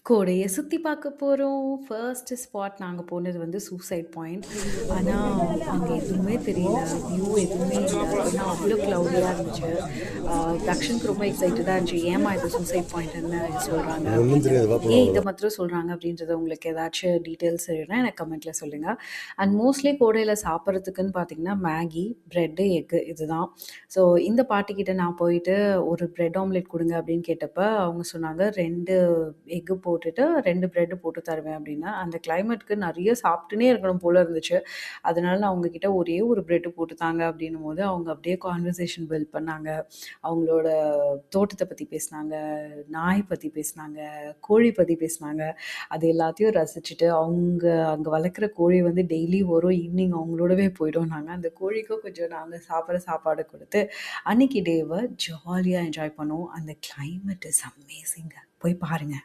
கோடைய சுத்தி பார்க்க போறோம். ஃபர்ஸ்ட் ஸ்பாட் நாங்க போனது வந்து சூசைட் பாயிண்ட். ஆனா, அங்க எதுவுமே தெரியல. வியூ எதுவுமே இல்ல. ஏன்னா, அவ்ளோ க்ளவுடியா இருந்துச்சு. அ தக்ஷனுக்கு ரொம்ப எக்ஸைட்டடா இருந்துச்சு. ஏம்மா இது சூசைட் பாயிண்ட்ன்னு சொல்றாங்க ஒன்றும் அப்படின்னு. தெரியாது, வா போலாம் ஏன் இத அவ்வளோதான். மாத்திரம் சொல்றாங்க அப்படின்றது உங்களுக்கு ஏதாச்சும் டீட்டெயில்ஸ் வேணும்னா எனக்கு கமெண்ட்ல சொல்லுங்க. அண்ட் மோஸ்ட்லி கோடையில சாப்பிடுறதுக்குன்னு பார்த்தீங்கன்னா, மேகி, பிரெட்டு, எக்கு இதுதான். ஸோ இந்த பாட்டிக்கிட்ட நான் போயிட்டு ஒரு பிரெட் ஆம்லெட் குடுங்க அப்படின்னு கேட்டப்ப, அவங்க சொன்னாங்க 2 எக்கு போட்டுட்டு 2 பிரெட் போட்டு தருவேன் அப்படின்னா, அந்த கிளைமேட்க்கு நெறைய சாப்பிட்டுன்னே இருக்கணும் போல இருந்துச்சு. அதனால நான் அவங்க கிட்ட ஒரே ஒரு பிரெட் போட்டு தாங்க அப்படின்னும்போது, அவங்க அப்படியே கான்வர்சேஷன் பில்ட் பண்ணாங்க. அவங்களோட தோட்டத்த பத்தி பேசினாங்க, நாய் பத்தி பேசினாங்க, கோழி பத்தி பேசினாங்க. அது எல்லாத்தையும் ரசிச்சுட்டு, அவங்க அங்க வளர்க்குற கோழி வந்து டெய்லி வரும். ஈவினிங் அவங்களோடவே போயிடும்னாங்க. அந்த கோழிக்கும் கொஞ்சம் நாங்க சாப்பிடுற சாப்பாடு குடுத்து, அன்னைக்கு டேவ ஜாலியா என்ஜாய் பண்ணோம். அந்த கிளைமேட் இஸ் அமேசிங்க. போய் பாருங்க.